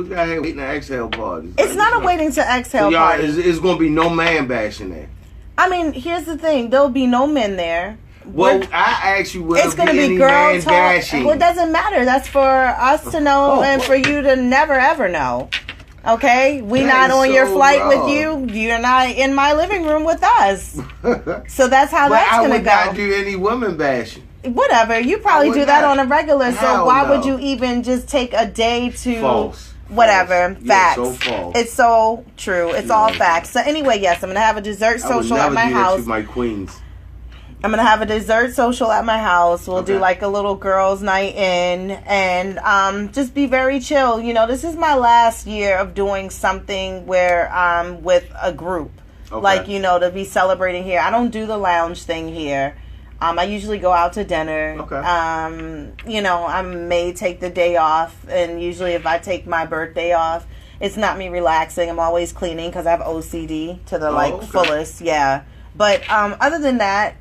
We got here waiting to exhale parties. It's not a waiting to exhale so party. It's going to be no man bashing there. I mean, here's the thing. There'll be no men there. Well, I asked you, will it's there going be to be any girl man talk. bashing? Well, it doesn't matter. That's for us to know and for you to never, ever know. Okay? We not on your flight with you. You're not in my living room with us. So that's how that's going to go. I would not do any women bashing. Whatever. You probably do that on a regular. So why would you even just take a day to... False. Whatever. False. Facts. Yeah, so false. It's so true. It's all facts. So anyway, yes, I'm going to have a dessert social at my house. To my queens. I'm going to have a dessert social at my house. We'll do like a little girls' night in and just be very chill. You know, this is my last year of doing something where I'm with a group. Okay. Like, you know, to be celebrating here. I don't do the lounge thing here. I usually go out to dinner. Okay. You know, I may take the day off. And usually if I take my birthday off, it's not me relaxing. I'm always cleaning because I have OCD to the fullest. Yeah. But other than that,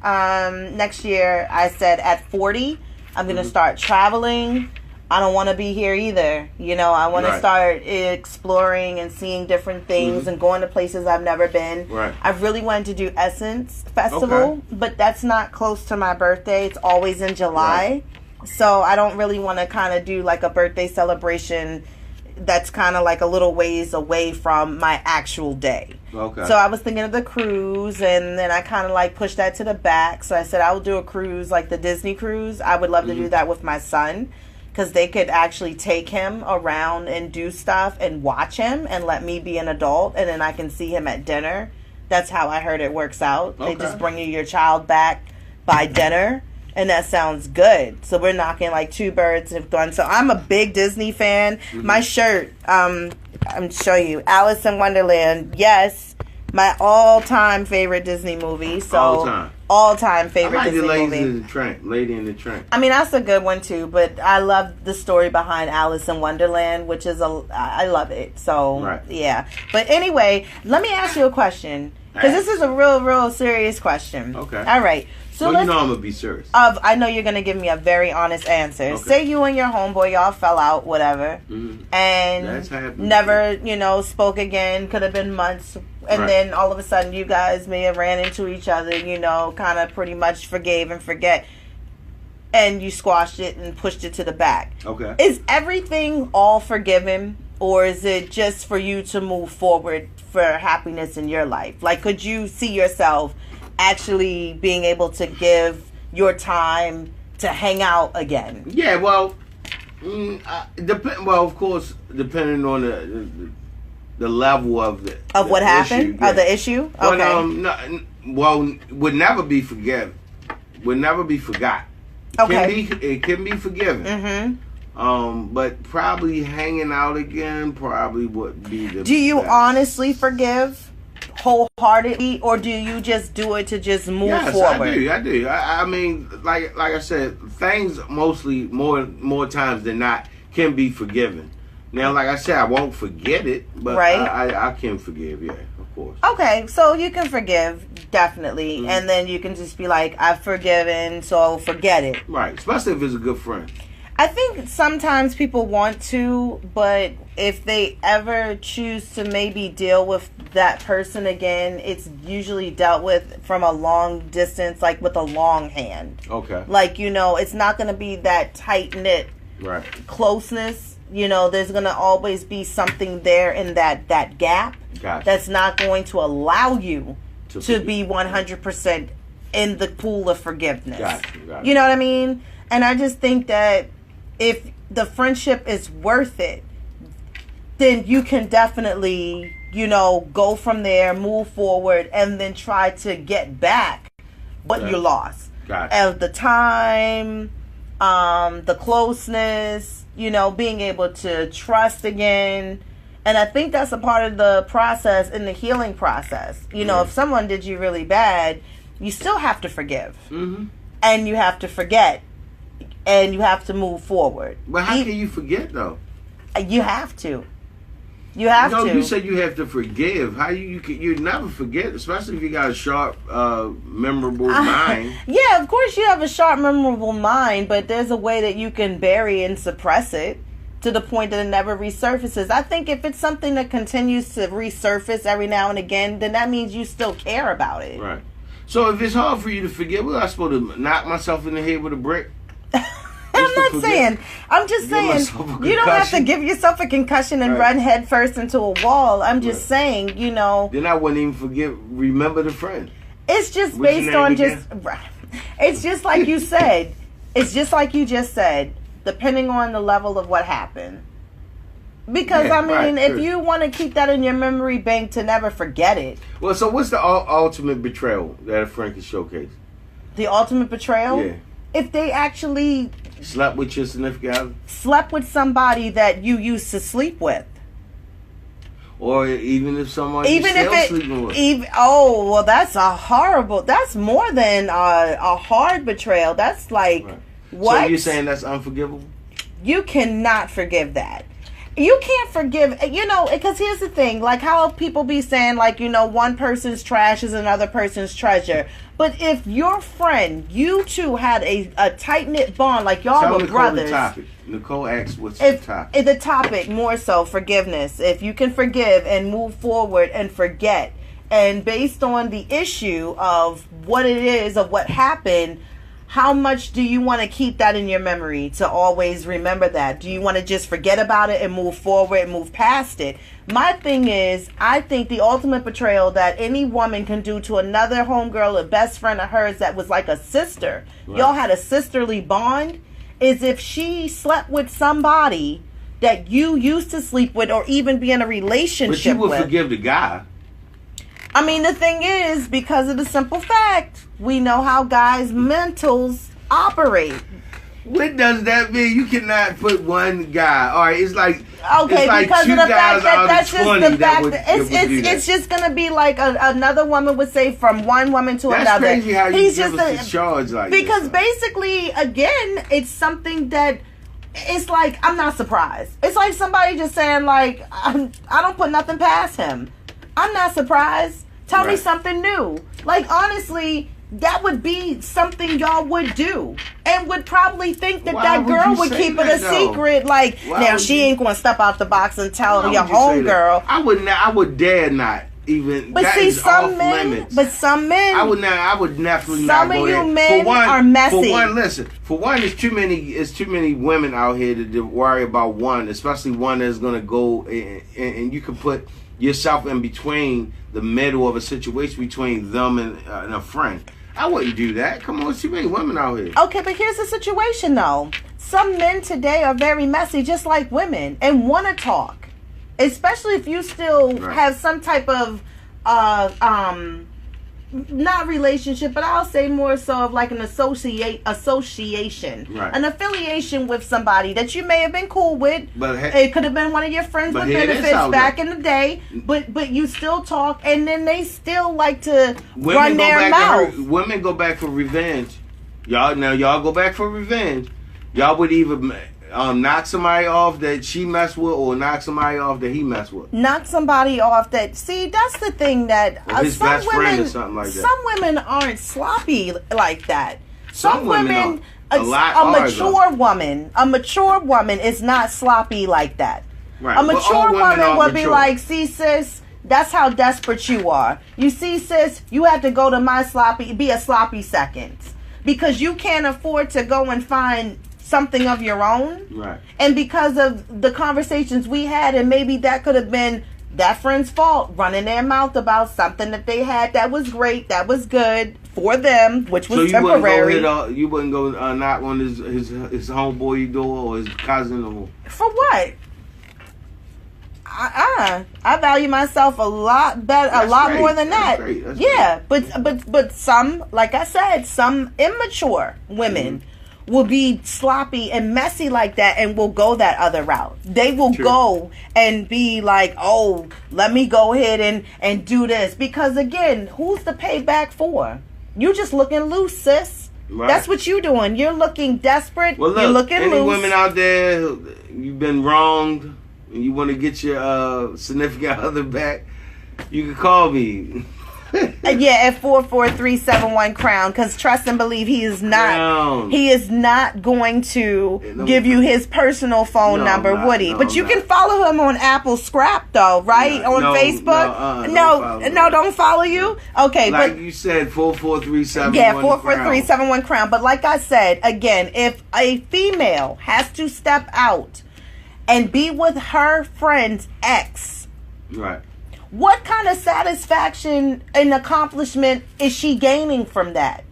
next year I said at 40, I'm going to start traveling. I don't want to be here either. You know, I want to start exploring and seeing different things and going to places I've never been. Right. I really wanted to do Essence Festival, but that's not close to my birthday. It's always in July. Right. So I don't really want to kind of do like a birthday celebration that's kind of like a little ways away from my actual day. Okay. So I was thinking of the cruise, and then I kind of like pushed that to the back. So I said I will do a cruise like the Disney cruise. I would love to do that with my son, because they could actually take him around and do stuff and watch him and let me be an adult, and then I can see him at dinner. That's how I heard it works out. Okay. They just bring you your child back by dinner, and that sounds good. So we're knocking like two birds with one. So I'm a big Disney fan. Mm-hmm. My shirt, I'm show you, Alice in Wonderland. Yes, my all-time favorite Disney movie. So all-time favorite Disney movie. Lady in the Tramp. I mean, that's a good one too. But I love the story behind Alice in Wonderland, which is I love it. So yeah. But anyway, let me ask you a question, because this is a real serious question. Okay. All right. So well, you know I'm gonna be serious. I know you're gonna give me a very honest answer. Okay. Say you and your homeboy, y'all fell out, whatever, and never, you know, spoke again. Could have been months, and then all of a sudden, you guys may have ran into each other. You know, kind of pretty much forgave and forget, and you squashed it and pushed it to the back. Okay. Is everything all forgiven, or is it just for you to move forward for happiness in your life? Like, could you see yourself actually being able to give your time to hang out again? Yeah, well, well, of course, depending on the level of what happened, issue, of the issue. Okay. But, would never be forgiven. Would never be forgot. Okay. It can be forgiven. Mm-hmm. But probably hanging out again probably would be the. Do you honestly forgive wholeheartedly, or do you just do it to just move forward? Yes, I do. I mean, like I said, things mostly more times than not can be forgiven. Now, like I said, I won't forget it, but I can forgive. Yeah, of course. Okay, so you can forgive, definitely, and then you can just be like, I've forgiven, so forget it. Right, especially if it's a good friend. I think sometimes people want to, but if they ever choose to maybe deal with that person again, it's usually dealt with from a long distance, like with a long hand. Okay. Like, you know, it's not going to be that tight-knit closeness. You know, there's going to always be something there in that gap that's not going to allow you to be 100% in the pool of forgiveness. Gotcha. You know what I mean? And I just think that if the friendship is worth it, then you can definitely, you know, go from there, move forward, and then try to get back what you lost. At the time, the closeness, you know, being able to trust again. And I think that's a part of the process, in the healing process. You know, if someone did you really bad, you still have to forgive. Mm-hmm. And you have to forget. And you have to move forward. But how can you forget, though? You have to. You have to. You said you have to forgive. How you never forget, especially if you got a sharp, memorable mind. Yeah, of course you have a sharp, memorable mind, but there's a way that you can bury and suppress it. to the point that it never resurfaces. I think if it's something that continues to resurface every now and again, then that means you still care about it. Right. So if it's hard for you to forget, what am I supposed to knock myself in the head with a brick? I'm not saying. I'm just saying you don't have to give yourself a concussion and run head first into a wall. I'm just saying, you know. Then I wouldn't even remember the friend. It's just based on just. It's just like you said. It's just like you just said. Depending on the level of what happened. Because I mean, if you want to keep that in your memory bank to never forget it. Well, so what's the ultimate betrayal that a friend can showcase? The ultimate betrayal? Yeah. If they actually slept with your significant other? Slept with somebody that you used to sleep with. Or even if someone you're still sleeping with. Oh, well, that's that's more than a hard betrayal. That's like, what? So you're saying that's unforgivable? You cannot forgive that. You can't forgive, you know, because here's the thing, like how people be saying, like, you know, one person's trash is another person's treasure. But if your friend, you two had a tight-knit bond, like y'all were brothers. The topic. Nicole asked what's the topic. The topic, more so, forgiveness. If you can forgive and move forward and forget, and based on the issue of what it is, of what happened, how much do you want to keep that in your memory to always remember that? Do you want to just forget about it and move forward and move past it? My thing is, I think the ultimate betrayal that any woman can do to another homegirl, a best friend of hers that was like a sister, y'all had a sisterly bond, is if she slept with somebody that you used to sleep with or even be in a relationship with. But you would forgive the guy. I mean, the thing is, because of the simple fact, we know how guys' mentals operate. What does that mean? You cannot put one guy. All right, it's like because two of the guys fact that that's just the fact that it's just gonna be like another woman would say from one woman to another. That's crazy how you give us the charge like this. Because basically, again, it's something that. It's like, I'm not surprised. It's like somebody just saying, like, I don't put nothing past him. I'm not surprised. Tell me something new. Like, honestly, that would be something y'all would do. And would probably think that girl would keep it a secret. Like, now she ain't going to step out the box and tell your homegirl. I would dare not even. But see, some men. I would definitely not some go of there. you men are messy. For one, there's too many women out here to worry about one, especially one that's going to go and you can put yourself in between the middle of a situation between them and a friend. I wouldn't do that. Come on, there's too many women out here. Okay, but here's the situation though. Some men today are very messy, just like women, and want to talk. Especially if you still have some type of not relationship, but I'll say more so of like an association, an affiliation with somebody that you may have been cool with. But it could have been one of your friends with benefits back in the day. But you still talk, and then they still like to run their mouth. Women go back for revenge. Y'all go back for revenge. Y'all would either knock somebody off that she messed with, or knock somebody off that he messed with. Knock somebody off that. See, that's the thing that his best friend or something like that. Some women aren't sloppy like that. Some women a mature woman is not sloppy like that. Right. A mature woman would be like, see, sis, that's how desperate you are. You see, sis, you have to go to be a sloppy second. Because you can't afford to go and find something of your own. Right. And because of the conversations we had, and maybe that could have been that friend's fault, running their mouth about something that they had that was great, that was good for them, which was temporary. You wouldn't go knock on his homeboy door or his cousin or... For what? I value myself a lot better, a lot more than that. Yeah, but some, like I said, some immature women will be sloppy and messy like that and will go that other route. They will go and be like, oh, let me go ahead and do this. Because again, who's the payback for? You just looking loose, sis. Right. That's what you doing. You're looking desperate. Well, look, you're looking any loose. Women out there, you've been wronged and you want to get your significant other back, you can call me. Yeah, at 44371 Crown, because trust and believe he is not going to give you his personal phone number, would he? But you can follow him on Apple Scrap though, right? On Facebook. No, don't follow you. Okay, like but you said, 44371. Yeah, 44371 Crown. But like I said, again, if a female has to step out and be with her friend's ex, right? What kind of satisfaction and accomplishment is she gaining from that?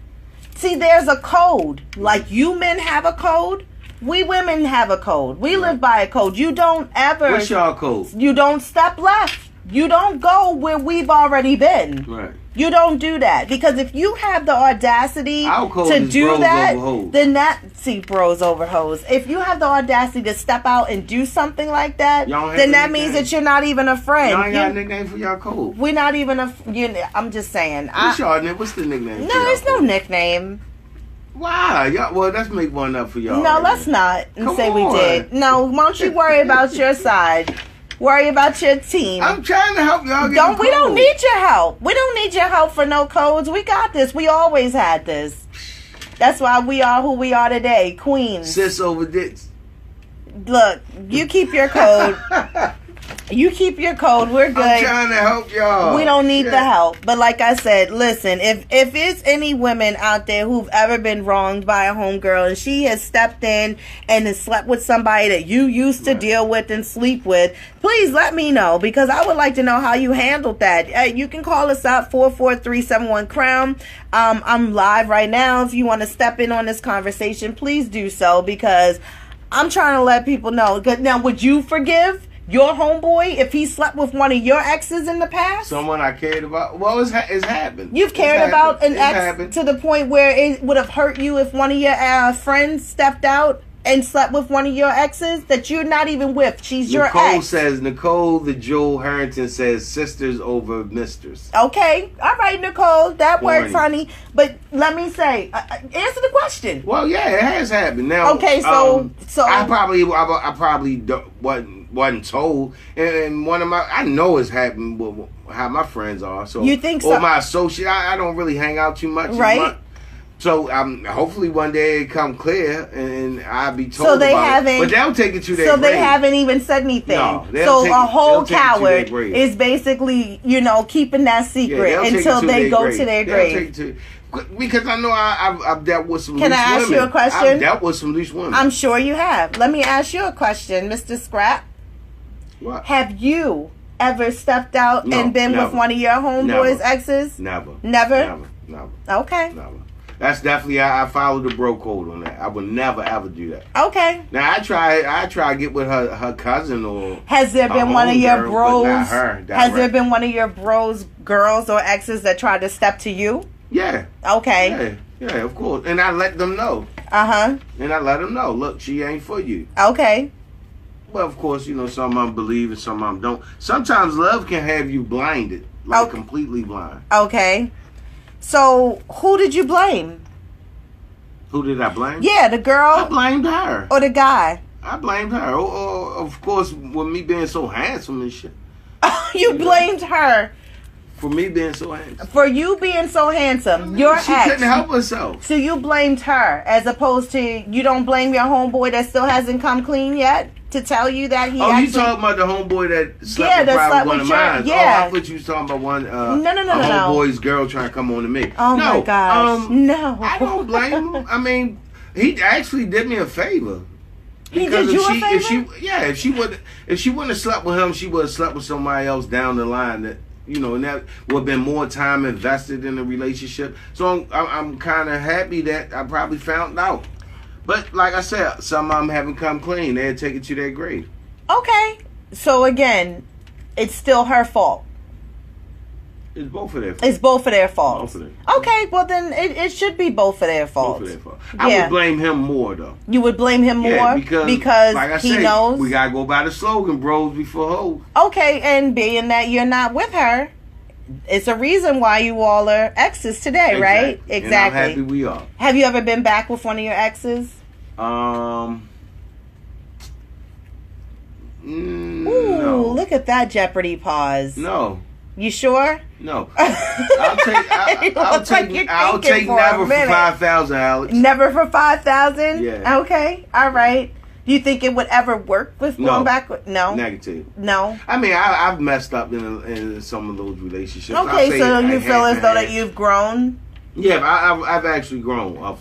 See, there's a code. Like you men have a code, we women have a code. We live by a code. You don't ever. What's your code? You don't step left. You don't go where we've already been. Right. You don't do that, because if you have the audacity to do that, then bros over hoes. If you have the audacity to step out and do something like that, then that means that you're not even a friend. Y'all ain't got a nickname for y'all code. We're not even I'm just saying. What's the nickname? No, there's no nickname. Why? Well, let's make one up for y'all. No, let's not say we did. No, why don't you worry about your side? Worry about your team. I'm trying to help y'all get We don't need your help. We don't need your help for no codes. We got this. We always had this. That's why we are who we are today. Queens. Sis over dicks. Look, you keep your code. You keep your code. We're good. I'm trying to help y'all. We don't need the help. But like I said, listen, if it's any women out there who've ever been wronged by a homegirl and she has stepped in and has slept with somebody that you used to deal with and sleep with, please let me know, because I would like to know how you handled that. You can call us up, 44371 Crown. I'm live right now. If you want to step in on this conversation, please do so, because I'm trying to let people know. Now, would you forgive your homeboy if he slept with one of your exes in the past? Someone I cared about? Well, it's happened. You've cared about an ex to the point where it would have hurt you if one of your friends stepped out and slept with one of your exes that you're not even with. She's your ex. Nicole the Joel Harrington says sisters over misters. Okay. All right, Nicole. That works, honey. But let me say, answer the question. Well, yeah, it has happened. Now, okay, so I probably wasn't told, and one of I know it's happened with how my friends are. So you think so? Or my associate, I don't really hang out too much, right? So hopefully one day it come clear and I'll be told. So they haven't, but they'll take it to their grave. So they haven't even said anything. No, so a whole coward is basically, keeping that secret until they go to their grave. Because I know I've dealt with some loose women. Can I ask you a question? I've dealt with some loose women. I'm sure you have. Let me ask you a question, Mr. Scrap. What? Have you ever stepped out and been with one of your homeboys' exes? Never. Okay. Never. That's definitely, I follow the bro code on that. I would never ever do that. Okay. Now I try to get with her cousin or. Has there been one of your bros? Not her. Has there been one of your bros, girls or exes that tried to step to you? Yeah. Okay. Yeah, of course. And I let them know. And I let them know, look, she ain't for you. Okay. Well, of course, some of them believe and some of them don't. Sometimes love can have you blinded, completely blind. Okay. So, who did you blame? Who did I blame? Yeah, the girl. I blamed her. Or the guy? I blamed her. Of course, with me being so handsome and shit. You blamed her. For me being so handsome. For you being so handsome. Your she couldn't help herself. So you blamed her as opposed to you don't blame your homeboy that still hasn't come clean yet to tell you that he you talking about the homeboy that slept with one of mine? Yeah. I thought you was talking about one no. homeboy's girl trying to come on to me. Oh my gosh. No. I don't blame him. I mean, he actually did me a favor. He did you a favor? If she wouldn't have slept with him, she would have slept with somebody else down the line that and that would have been more time invested in the relationship. So I'm kind of happy that I probably found out. But like I said, some of them haven't come clean. They'll take it to their grave. Okay. So again, it's still her fault. It's both of their fault. It's both of their faults. Both of them. Okay, well then it should be both of their faults. Both of their fault. I would blame him more though. You would blame him more? Because like I he say, knows? We gotta go by the slogan, bros before hoes. Okay, and being that you're not with her, it's a reason why you all are exes today, right? Exactly. And I'm happy we are. Have you ever been back with one of your exes? No. Ooh, look at that Jeopardy pause. No. You sure? No. I'll take never for 5,000, Alex. Never for 5,000? Yeah. Okay. All right. Do you think it would ever work with going back? No. Negative. No. I mean, I've messed up in some of those relationships. Okay, so you feel as though that you've grown? Yeah, I've actually grown.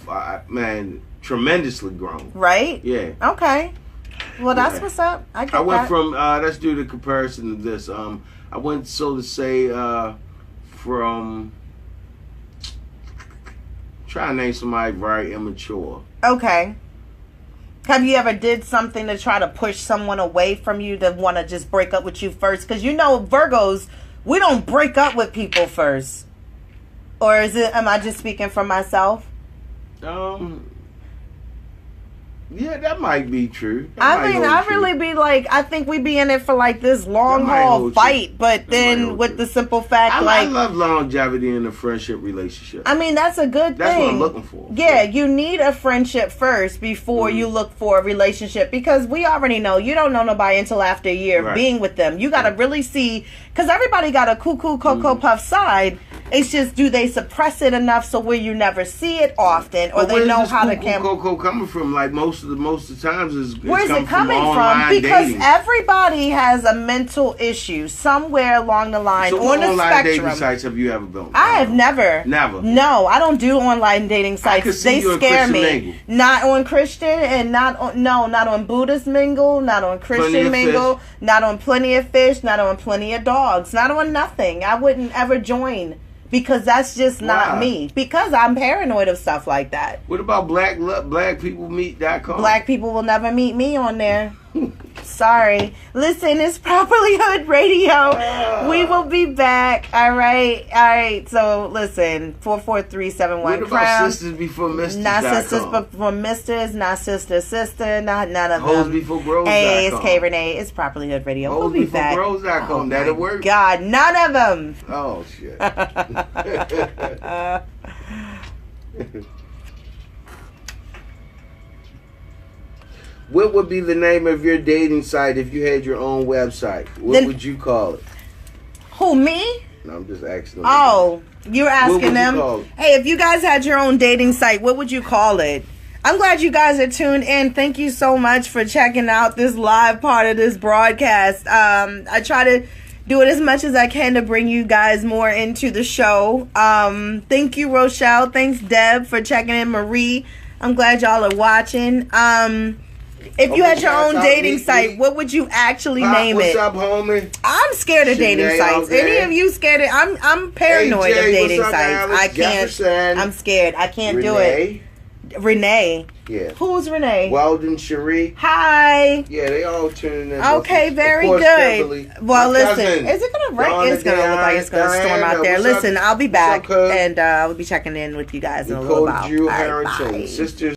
Man, tremendously grown. Right? Yeah. Okay. Well, that's what's up. I went from, let's do the comparison of this. I went, so to say, from, trying to name somebody very immature. Okay. Have you ever did something to try to push someone away from you that want to just break up with you first? Because you know, Virgos, we don't break up with people first. Or am I just speaking for myself? Yeah, that might be true. I really be like, I think we be in it for like this long haul fight, but then with the simple fact, I love longevity in a friendship relationship. I mean, that's a good thing. That's what I'm looking for. Yeah, you need a friendship first before you look for a relationship, because we already know you don't know nobody until after a year of being with them. You got to really see, because everybody got a cuckoo cocoa puff side. It's just, do they suppress it enough so where you never see it often, or they know how to cocoa coming from? Like most of the times where's it coming from? Because dating. Everybody has a mental issue somewhere along the line on the spectrum. So what online dating sites have you ever been on? I have never. No, I don't do online dating sites. They scare me. Mingle. Not on Christian and not on Buddhist Mingle, not on Christian Mingle, not on Plenty of Fish, not on Plenty of Dogs, not on nothing. I wouldn't ever join. Because that's just not me. Because I'm paranoid of stuff like that. What about blackpeoplemeet.com? Black people will never meet me on there. Sorry. Listen, it's Properly Hood Radio. We will be back. All right. So listen, 44371 What about sisters before misters? Not sisters before misters. Not sister. Not none of them. Hoes before bros. Hey, it's K Renee. It's Properly Hood Radio. Hoes we'll be back. Bros.com. That'll work. God, none of them. Oh shit. What would be the name of your dating site if you had your own website? What would you call it? Who, me? No, I'm just asking them. Oh, you're asking them? Hey, if you guys had your own dating site, what would you call it? I'm glad you guys are tuned in. Thank you so much for checking out this live part of this broadcast. I try to do it as much as I can to bring you guys more into the show. Thank you, Rochelle. Thanks, Deb, for checking in. Marie, I'm glad y'all are watching. If you had your own dating site, what would you actually name it? What's up, homie? I'm scared of dating sites. Any of you scared of? I'm paranoid of dating sites. I can't. Jefferson, I'm scared. I can't do it. Renee. Yeah. Who's Renee? Weldon Cherie. Hi. Yeah, they all tuning in. Okay, very good. Beverly, well, listen, is it gonna rain? It's gonna look like it's gonna storm out there. Listen, I'll be back, and we'll be checking in with you guys in a little while. All right, bye. Sisters.